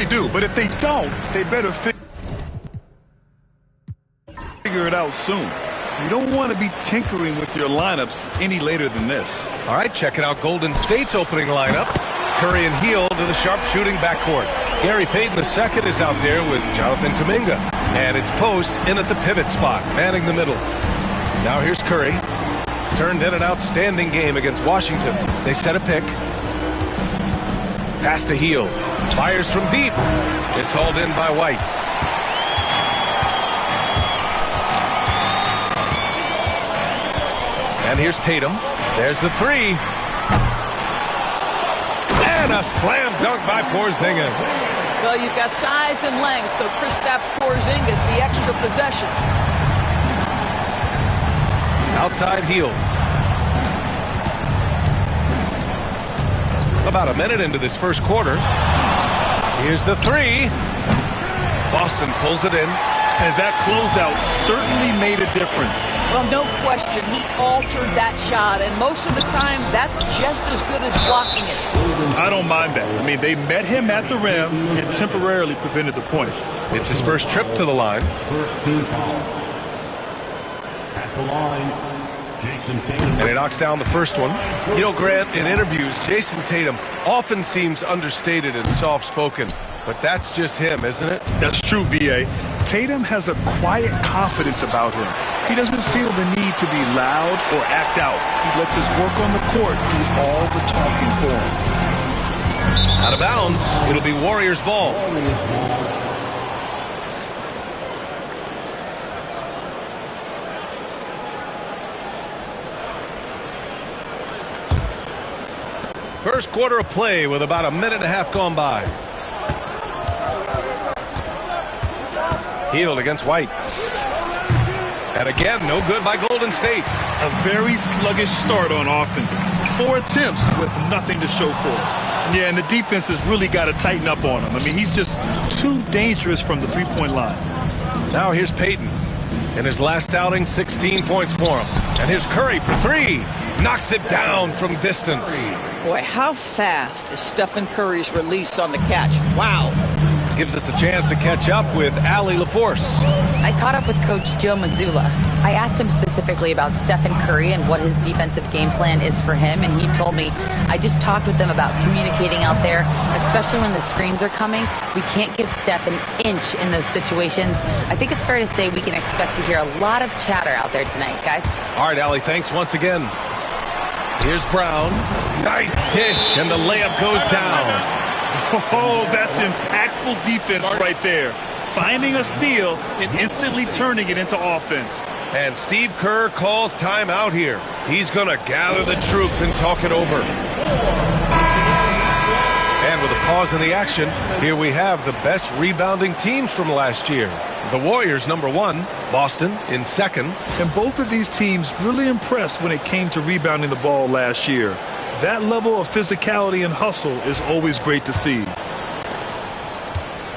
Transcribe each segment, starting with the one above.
They do, but if they don't, they better figure it out soon. You don't want to be tinkering with your lineups any later than this. All right, checking out Golden State's opening lineup. Curry and Hield to the sharpshooting backcourt. Gary Payton II is out there with Jonathan Kuminga. And it's Post in at the pivot spot, manning the middle. Now here's Curry. Turned in an outstanding game against Washington. They set a pick. Pass to Hield. Fires from deep. It's hauled in by White. And here's Tatum. There's the three. And a slam dunk by Porzingis. Well, you've got size and length, so Kristaps Porzingis, the extra possession. Outside Hield. About a minute into this first quarter. Here's the three. Boston pulls it in. And that closeout certainly made a difference. Well, no question, he altered that shot, and most of the time, that's just as good as blocking it. I don't mind that. I mean, they met him at the rim and temporarily prevented the points. It's his first trip to the line. First team foul. At the line, Jason Tatum. And he knocks down the first one. You know, Grant, in interviews, Jason Tatum often seems understated and soft-spoken. But that's just him, isn't it? That's true, B.A. Tatum has a quiet confidence about him. He doesn't feel the need to be loud or act out. He lets his work on the court do all the talking for him. Out of bounds. It'll be Warriors ball. First quarter of play with about a minute and a half gone by. Hield against White. And again, no good by Golden State. A very sluggish start on offense. 4 attempts with nothing to show for it. Yeah, and the defense has really got to tighten up on him. I mean, he's just too dangerous from the three-point line. Now here's Payton. In his last outing, 16 points for him. And here's Curry for three. Knocks it down from distance. Boy, how fast is Stephen Curry's release on the catch? Wow. Gives us a chance to catch up with Allie LaForce. I caught up with Coach Joe Mazzulla. I asked him specifically about Stephen Curry and what his defensive game plan is for him, and he told me, I just talked with them about communicating out there, especially when the screens are coming. We can't give Steph an inch in those situations. I think it's fair to say we can expect to hear a lot of chatter out there tonight, guys. All right, Allie, thanks once again. Here's Brown. Nice dish, and the layup goes down. Oh, that's impactful defense right there. Finding a steal and instantly turning it into offense. And Steve Kerr calls timeout here. He's going to gather the troops and talk it over. And with a pause in the action, here we have the best rebounding teams from last year. The Warriors, number 1, Boston in 2nd. And both of these teams really impressed when it came to rebounding the ball last year. That level of physicality and hustle is always great to see.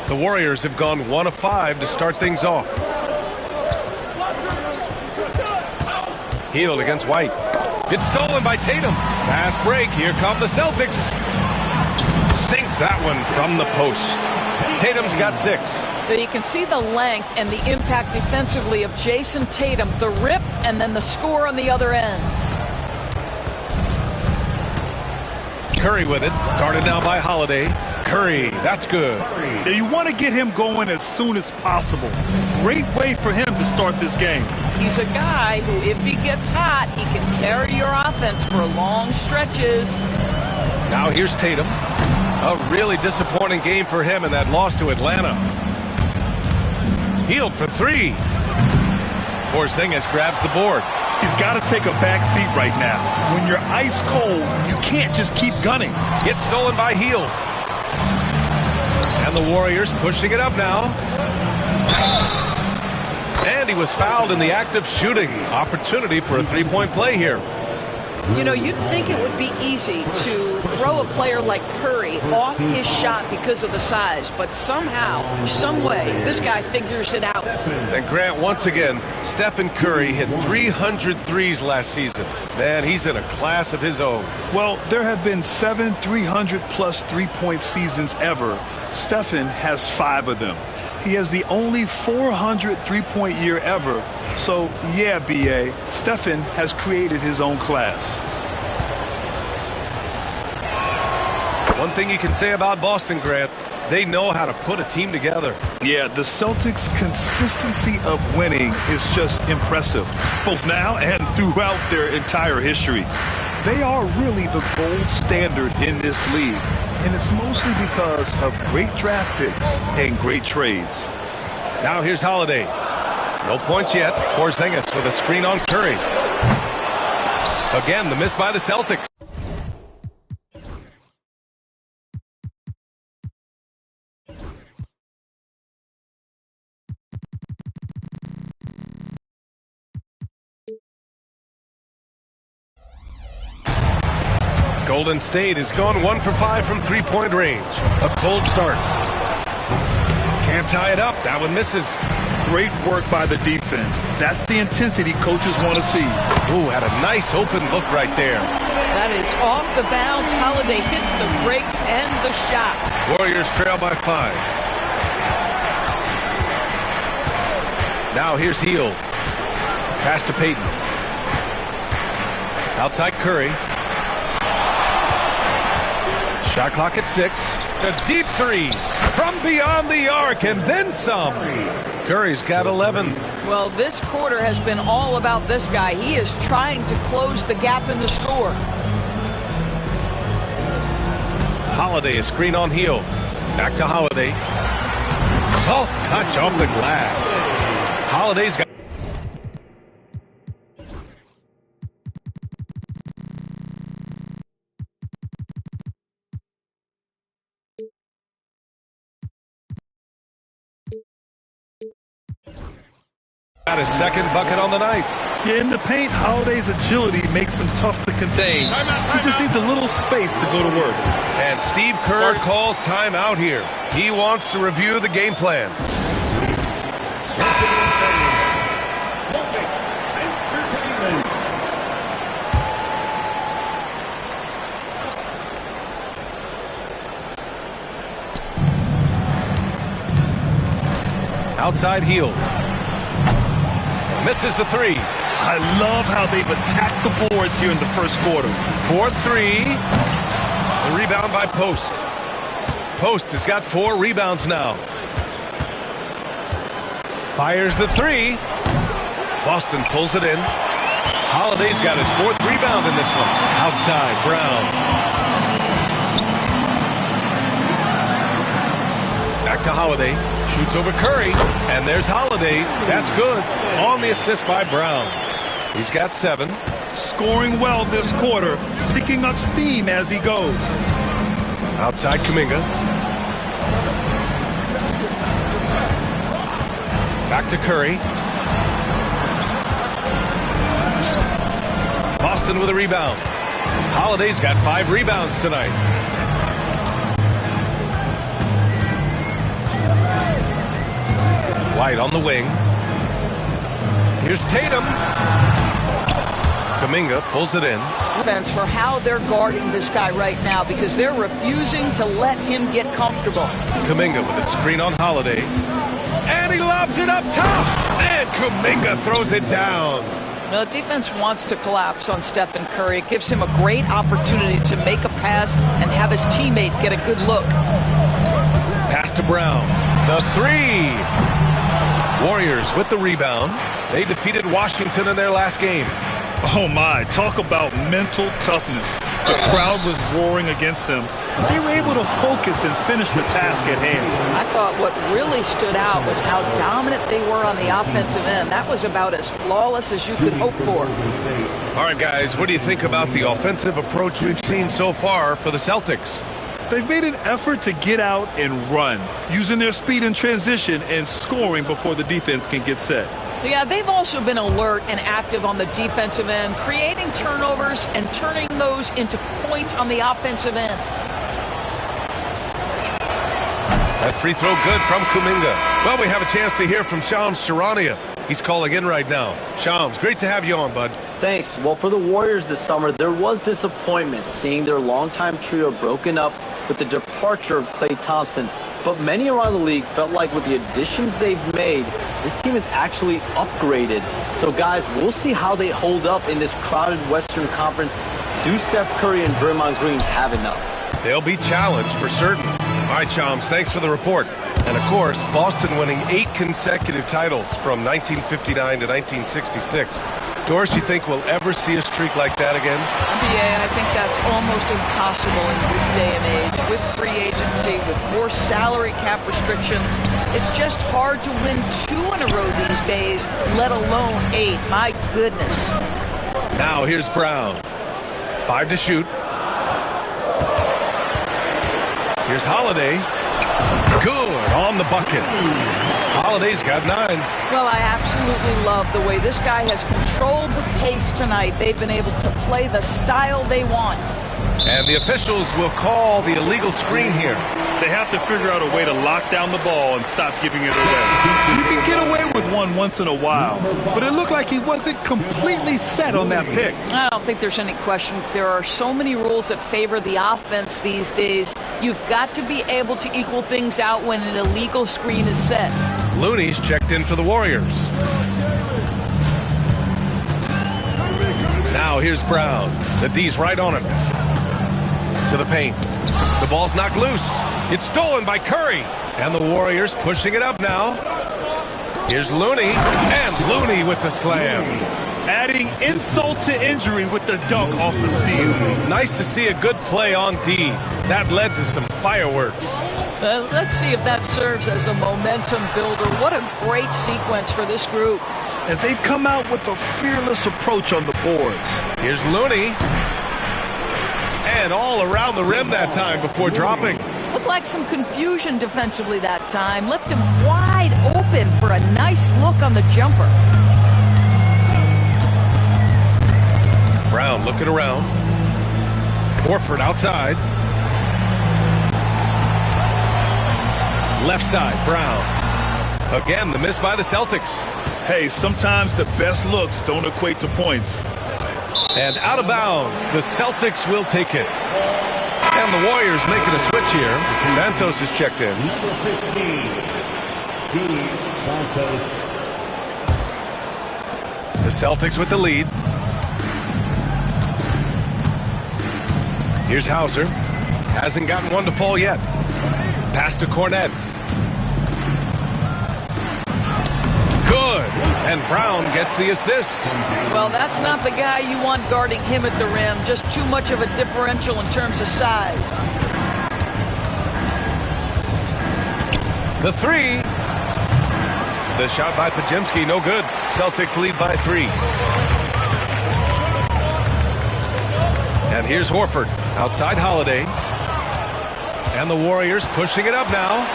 The Warriors have gone 1 of 5 to start things off. Hield against White. It's stolen by Tatum. Fast break. Here come the Celtics. Sinks that one from the post. Tatum's got 6. But you can see the length and the impact defensively of Jason Tatum. The rip and then the score on the other end. Curry with it. Guarded now by Holiday. Curry, that's good. Yeah, you want to get him going as soon as possible. Great way for him to start this game. He's a guy who, if he gets hot, he can carry your offense for long stretches. Now here's Tatum. A really disappointing game for him in that loss to Atlanta. Hield for 3. Porzingis grabs the board. He's got to take a back seat right now. When you're ice cold, you can't just keep gunning. Gets stolen by Hield. And the Warriors pushing it up now. And he was fouled in the act of shooting. Opportunity for a 3-point play here. You know, you'd think it would be easy to throw a player like Curry off his shot because of the size, but somehow, some way, this guy figures it out. And Grant, once again, Stephen Curry hit 300 threes last season. Man, he's in a class of his own. Well, there have been 7 300-plus three-point seasons ever. Stephen has 5 of them. He has the only 400 three-point year ever. So, yeah, B.A., Stephen has created his own class. One thing you can say about Boston, Grant, they know how to put a team together. Yeah, the Celtics' consistency of winning is just impressive, both now and throughout their entire history. They are really the gold standard in this league, and it's mostly because of great draft picks and great trades. Now here's Holiday. No points yet. Porzingis with a screen on Curry. Again, the miss by the Celtics. Golden State has gone 1 for 5 from three-point range. A cold start. Can't tie it up. That one misses. Great work by the defense. That's the intensity coaches want to see. Ooh, had a nice open look right there. That is off the bounce. Holiday hits the brakes and the shot. Warriors trail by 5. Now here's Hield. Pass to Payton. Outside Curry. Shot clock at 6. A deep three from beyond the arc and then some. Curry's got 11. Well, this quarter has been all about this guy. He is trying to close the gap in the score. Holiday, a screen on Hield. Back to Holiday. Soft touch off the glass. Holiday's got. Got his second bucket on the night. Yeah, in the paint, Holiday's agility makes him tough to contain. He just needs a little space to go to work. And Steve Kerr calls timeout here. He wants to review the game plan. Outside Hield. Misses the three. I love how they've attacked the boards here in the first quarter. 4-3. The rebound by Post. Post has got 4 rebounds now. Fires the three. Boston pulls it in. Holiday's got his 4th rebound in this one. Outside, Brown. Back to Holiday. Shoots over Curry. And there's Holiday. That's good. On the assist by Brown. He's got 7. Scoring well this quarter. Picking up steam as he goes. Outside Kuminga. Back to Curry. Boston with a rebound. Holiday's got 5 rebounds tonight. White on the wing. Here's Tatum. Kuminga pulls it in. Defense for how they're guarding this guy right now because they're refusing to let him get comfortable. Kuminga with a screen on Holiday. And he lobs it up top. And Kuminga throws it down. Now, the defense wants to collapse on Stephen Curry. It gives him a great opportunity to make a pass and have his teammate get a good look. Pass to Brown. The 3. Warriors with the rebound. They defeated Washington in their last game. Oh my, talk about mental toughness. The crowd was roaring against them. They were able to focus and finish the task at hand. I thought what really stood out was how dominant they were on the offensive end. That was about as flawless as you could hope for. All right, guys, what do you think about the offensive approach we've seen so far for the Celtics? They've made an effort to get out and run, using their speed in transition and scoring before the defense can get set. Yeah, they've also been alert and active on the defensive end, creating turnovers and turning those into points on the offensive end. That free throw good from Kuminga. Well, we have a chance to hear from Shams Charania. He's calling in right now. Shams, great to have you on, bud. Thanks. Well, for the Warriors this summer, there was disappointment seeing their longtime trio broken up with the departure of Klay Thompson. But many around the league felt like with the additions they've made, this team is actually upgraded. So, guys, we'll see how they hold up in this crowded Western Conference. Do Steph Curry and Draymond Green have enough? They'll be challenged for certain. All right, Shams, thanks for the report. And, of course, Boston winning 8 consecutive titles from 1959 to 1966. Doris, you think we'll ever see a streak like that again? Yeah, I think that's almost impossible in this day and age. With free agency, with more salary cap restrictions, it's just hard to win 2 in a row these days, let alone 8. My goodness. Now here's Brown. 5 to shoot. Here's Holiday. Good on the bucket. Holiday's got 9. Well, I absolutely love the way this guy has controlled the pace tonight. They've been able to play the style they want. And the officials will call the illegal screen here. They have to figure out a way to lock down the ball and stop giving it away. You can get away with one once in a while, but it looked like he wasn't completely set on that pick. I don't think there's any question. There are so many rules that favor the offense these days. You've got to be able to equal things out when an illegal screen is set. Looney's checked in for the Warriors. Now here's Brown. The D's right on him. To the paint. The ball's knocked loose. It's stolen by Curry. And the Warriors pushing it up now. Here's Looney. And Looney with the slam. Adding insult to injury with the dunk off the steal. Nice to see a good play on D. That led to some fireworks. Let's see if that serves as a momentum builder. What a great sequence for this group. And they've come out with a fearless approach on the boards. Here's Looney. And all around the rim that time before dropping. Looked like some confusion defensively that time. Left him wide open for a nice look on the jumper. Brown looking around. Horford outside. Left side, Brown. Again, the miss by the Celtics. Hey, sometimes the best looks don't equate to points. And out of bounds, the Celtics will take it. And the Warriors making a switch here. Santos is checked in. Number 15, Santos. The Celtics with the lead. Here's Hauser. Hasn't gotten one to fall yet. Pass to Cornette. Good. And Brown gets the assist. Well, that's not the guy you want guarding him at the rim. Just too much of a differential in terms of size. The 3. The shot by Podziemski, no good. Celtics lead by 3. And here's Horford. Outside Holiday. And the Warriors pushing it up now.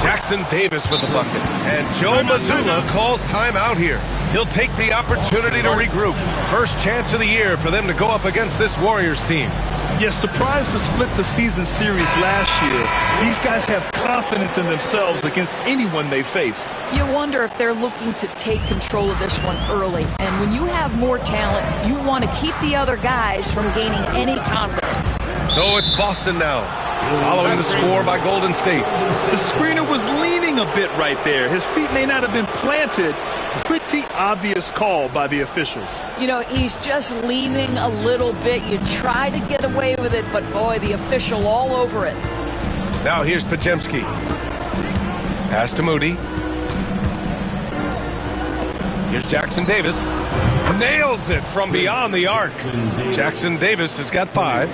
Jackson Davis with the bucket. And Joe Mazzulla calls timeout here. He'll take the opportunity to regroup. First chance of the year for them to go up against this Warriors team. Yes, surprised to split the season series last year. These guys have confidence in themselves against anyone they face. You wonder if they're looking to take control of this one early. And when you have more talent, you want to keep the other guys from gaining any confidence. So it's Boston now, following the score by Golden State. The screener was leaning a bit right there. His feet may not have been planted. Pretty obvious call by the officials. You know, he's just leaning a little bit. You try to get away with it, but boy, the official all over it. Now here's Podziemski. Pass to Moody. Here's Jackson Davis. Nails it from beyond the arc. Jackson Davis has got 5.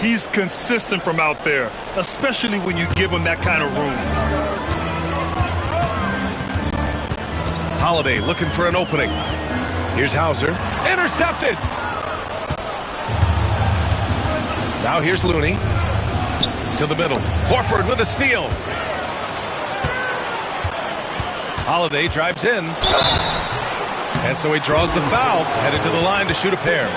He's consistent from out there, especially when you give him that kind of room. Holiday looking for an opening. Here's Hauser. Intercepted! Now here's Looney. To the middle. Horford with a steal. Holiday drives in. And so he draws the foul, headed to the line to shoot a pair.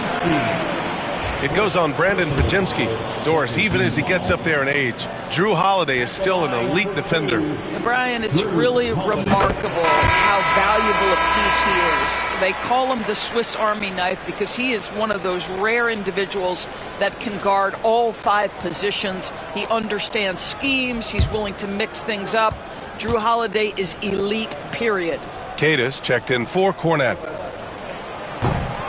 It goes on Brandon Podziemski. Doris, even as he gets up there in age, Drew Holiday is still an elite defender. Brian, it's really remarkable how valuable a piece he is. They call him the Swiss Army knife because he is one of those rare individuals that can guard all 5 positions. He understands schemes. He's willing to mix things up. Drew Holiday is elite, period. Cadis checked in for Cornette.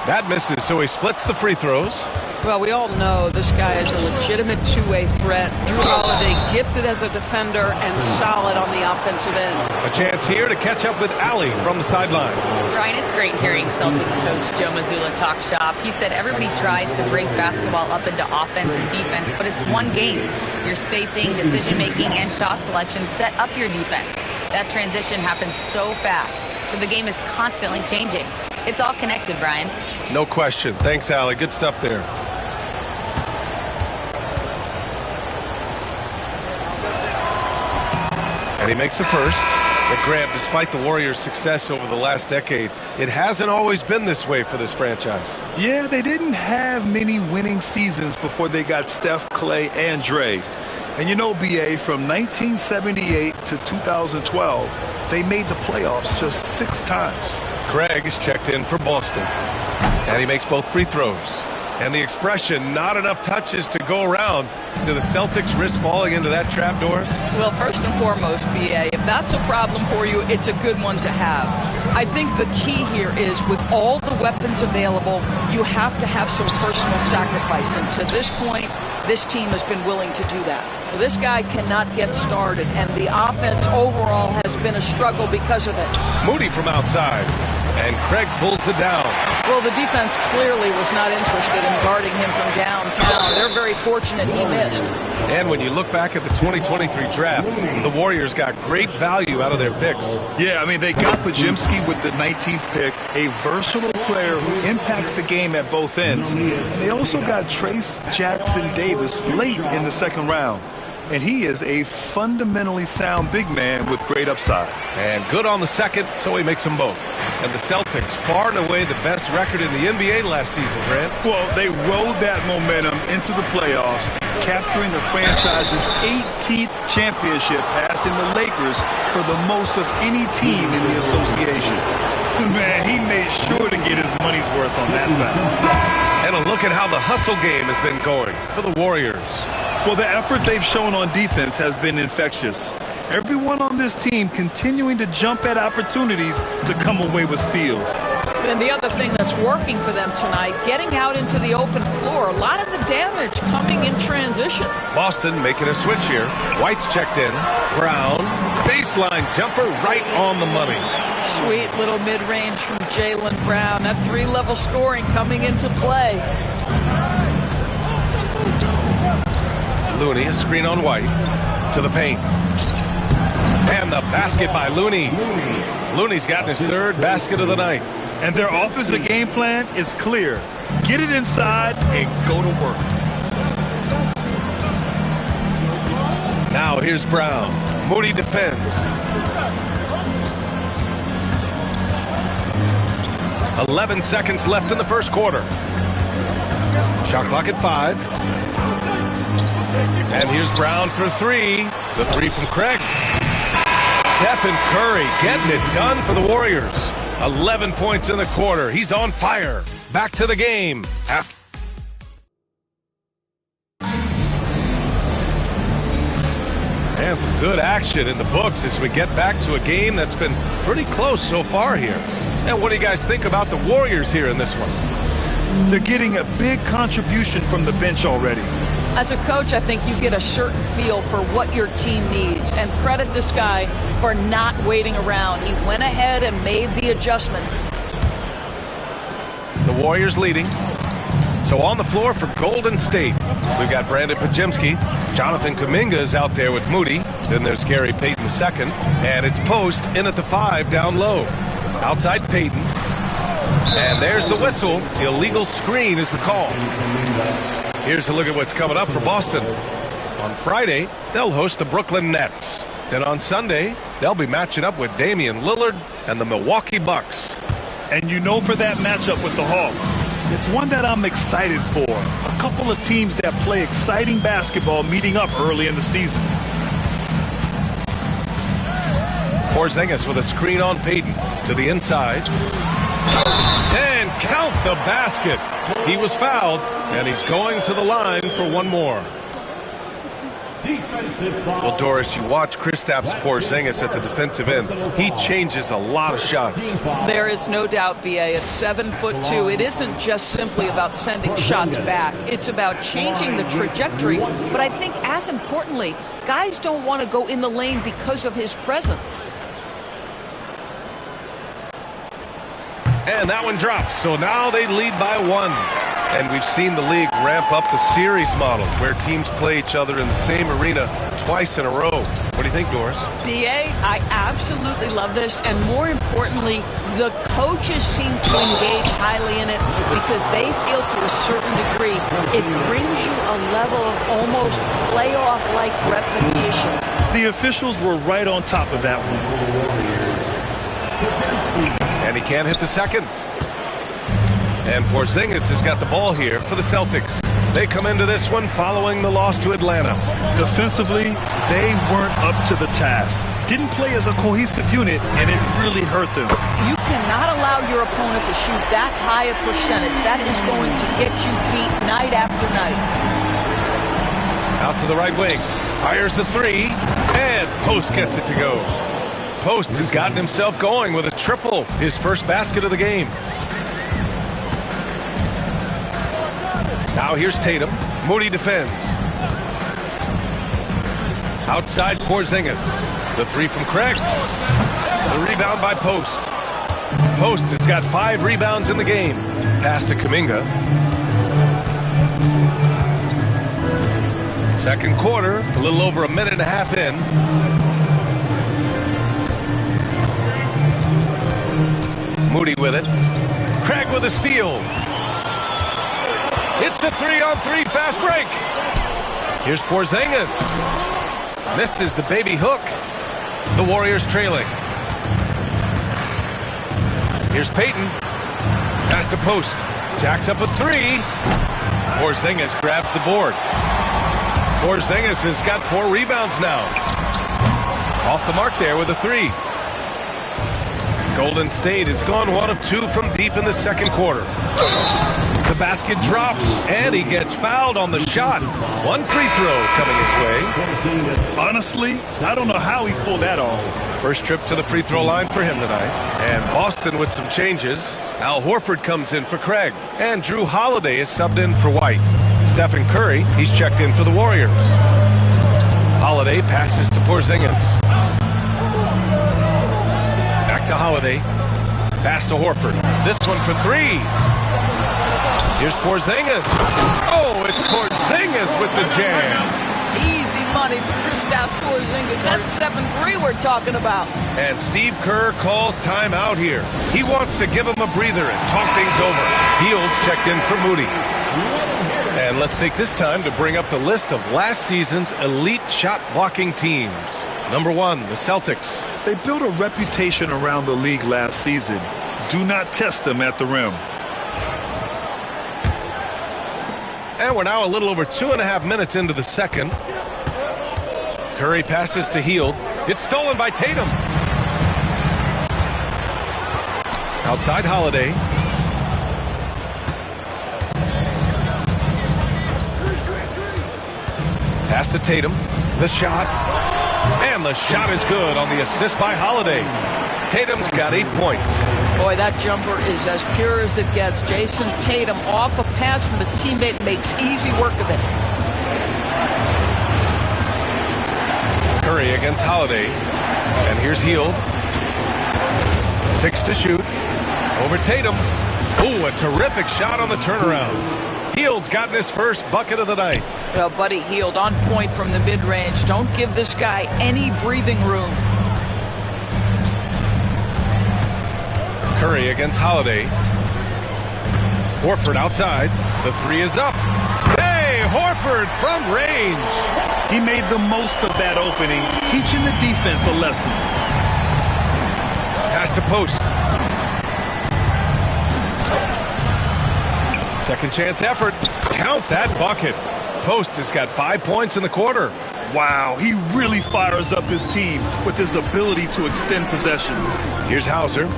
That misses, so he splits the free throws. Well, we all know this guy is a legitimate two-way threat. Drew Holiday gifted as a defender and solid on the offensive end. A chance here to catch up with Allie from the sideline. Brian, it's great hearing Celtics coach Joe Mazzulla talk shop. He said everybody tries to break basketball up into offense and defense, but it's one game. Your spacing, decision-making, and shot selection set up your defense. That transition happens so fast, so the game is constantly changing. It's all connected, Brian. No question. Thanks, Allie. Good stuff there. And he makes the first. But Graham, despite the Warriors' success over the last decade, it hasn't always been this way for this franchise. Yeah, they didn't have many winning seasons before they got Steph, Clay, and Dre. And you know, BA, from 1978 to 2012, they made the playoffs just 6 times. Craig is checked in for Boston. And he makes both free throws. And the expression, not enough touches to go around. Do the Celtics risk falling into that trap, Doris? Well, first and foremost, BA, if that's a problem for you, it's a good one to have. I think the key here is with all the weapons available, you have to have some personal sacrifice. And to this point, this team has been willing to do that. This guy cannot get started, and the offense overall has been a struggle because of it. Moody from outside, and Craig pulls it down. Well, the defense clearly was not interested in guarding him from downtown. They're very fortunate he missed. And when you look back at the 2023 draft, the Warriors got great value out of their picks. Yeah, I mean, they got Podziemski with the 19th pick, a versatile player who impacts the game at both ends. They also got Trace Jackson Davis late in the second round. And he is a fundamentally sound big man with great upside. And good on the second, so he makes them both. And the Celtics, far and away the best record in the NBA last season, Grant. Well, they rode that momentum into the playoffs, capturing the franchise's 18th championship, passing the Lakers for the most of any team in the association. Man, he made sure to get his money's worth on that foul. And a look at how the hustle game has been going for the Warriors. Well, the effort they've shown on defense has been infectious. Everyone on this team continuing to jump at opportunities to come away with steals. And the other thing that's working for them tonight, getting out into the open floor. A lot of the damage coming in transition. Boston making a switch here. White's checked in. Brown, baseline jumper right on the money. Sweet little mid-range from Jaylen Brown. That 3-level scoring coming into play. Looney, a screen on White. To the paint. And the basket by Looney. Looney's gotten his 3rd basket of the night. And their offensive game plan is clear. Get it inside and go to work. Now here's Brown. Moody defends. 11 seconds left in the first quarter. Shot clock at 5. And here's Brown for 3. The 3 from Craig. Stephen Curry getting it done for the Warriors. 11 points in the quarter. He's on fire. Back to the game. And some good action in the books as we get back to a game that's been pretty close so far here. And what do you guys think about the Warriors here in this one? They're getting a big contribution from the bench already. As a coach, I think you get a certain feel for what your team needs. And credit this guy for not waiting around. He went ahead and made the adjustment. The Warriors leading. So on the floor for Golden State, we've got Brandon Podziemski. Jonathan Kuminga is out there with Moody. Then there's Gary Payton II. And it's Post in at the 5 down low. Outside Payton. And there's the whistle. Illegal screen is the call. Here's a look at what's coming up for Boston. On Friday, they'll host the Brooklyn Nets. Then on Sunday, they'll be matching up with Damian Lillard and the Milwaukee Bucks. And you know, for that matchup with the Hawks, it's one that I'm excited for. A couple of teams that play exciting basketball meeting up early in the season. Porzingis with a screen on Payton to the inside. And count the basket. He was fouled, and he's going to the line for one more. Well, Doris, you watch Kristaps Porzingis at the defensive end. He changes a lot of shots. There is no doubt, B.A. At 7'2", it isn't just simply about sending shots back. It's about changing the trajectory. But I think, as importantly, guys don't want to go in the lane because of his presence. And that one drops. So now they lead by 1. And we've seen the league ramp up the series model where teams play each other in the same arena twice in a row. What do you think, Doris? B.A., I absolutely love this. And more importantly, the coaches seem to engage highly in it because they feel, to a certain degree, it brings you a level of almost playoff-like repetition. The officials were right on top of that one. And he can't hit the second. And Porzingis has got the ball here for the Celtics. They come into this one following the loss to Atlanta. Defensively, they weren't up to the task. Didn't play as a cohesive unit, and it really hurt them. You cannot allow your opponent to shoot that high a percentage. That is going to get you beat night after night. Out to the right wing. Fires the 3, and Post gets it to go. Post has gotten himself going with a triple, his first basket of the game. Now here's Tatum. Moody defends. Outside Porzingis. The 3 from Craig. The rebound by Post. Post has got 5 rebounds in the game. Pass to Kuminga. Second quarter, a little over a minute and a half in. Moody with it. Craig with a steal. It's a 3-on-3 fast break. Here's Porzingis. Misses the baby hook. The Warriors trailing. Here's Payton. Pass to Post. Jacks up a 3. Porzingis grabs the board. Porzingis has got 4 rebounds now. Off the mark there with a 3. Golden State has gone 1 of 2 from deep in the second quarter. The basket drops, and he gets fouled on the shot. 1 free throw coming his way. Honestly, I don't know how he pulled that off. First trip to the free throw line for him tonight. And Boston with some changes. Al Horford comes in for Craig, and Drew Holiday is subbed in for White. Stephen Curry, he's checked in for the Warriors. Holiday passes to Porzingis. Back to Holiday. Pass to Horford. This one for 3. Here's Porzingis. Oh, it's Porzingis with the jam. Easy money for Kristaps Porzingis. That's 7-3 we're talking about. And Steve Kerr calls timeout here. He wants to give him a breather and talk things over. Fields checked in for Moody. And let's take this time to bring up the list of last season's elite shot blocking teams. Number 1, the Celtics. They built a reputation around the league last season. Do not test them at the rim. And we're now a little over 2.5 minutes into the second. Curry passes to Hield. It's stolen by Tatum. Outside Holiday. Pass to Tatum. The shot. And the shot is good on the assist by Holiday. Tatum's got 8 points. Boy, that jumper is as pure as it gets. Jason Tatum, off a pass from his teammate, makes easy work of it. Curry against Holiday. And here's Hield. 6 to shoot. Over Tatum. Ooh, a terrific shot on the turnaround. Hield's gotten his first bucket of the night. Well, Buddy Hield on point from the mid-range. Don't give this guy any breathing room. Curry against Holiday. Horford outside. The three is up. Hey, Horford from range. He made the most of that opening, teaching the defense a lesson. Pass to post. Second chance effort. Count that bucket. Post has got 5 points in the quarter. Wow, he really fires up his team with his ability to extend possessions. Here's Hauser.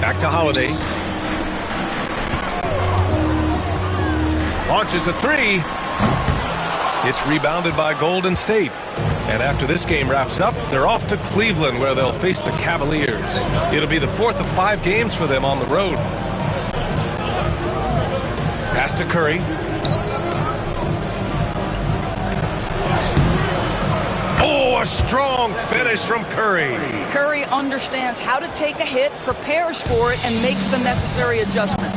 Back to Holiday. Launches a three. It's rebounded by Golden State. And after this game wraps up, they're off to Cleveland, where they'll face the Cavaliers. It'll be the fourth of 5 games for them on the road. Pass to Curry. Oh, a strong finish from Curry. Curry understands how to take a hit, prepares for it, and makes the necessary adjustment.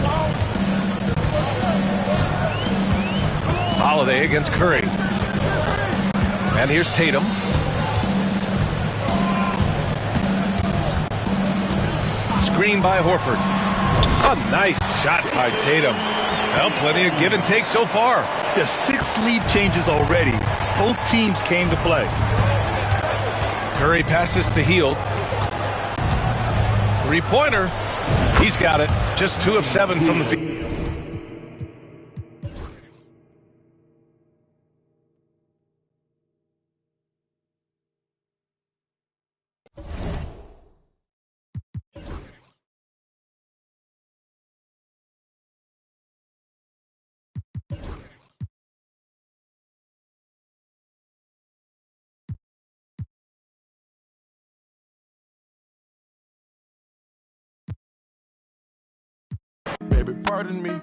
Holiday against Curry. And here's Tatum. Screen by Horford. A nice shot by Tatum. Well, plenty of give and take so far. The 6 lead changes already. Both teams came to play. Curry passes to Hield. Three-pointer. He's got it. Just 2 of 7 from the field. Baby, pardon me.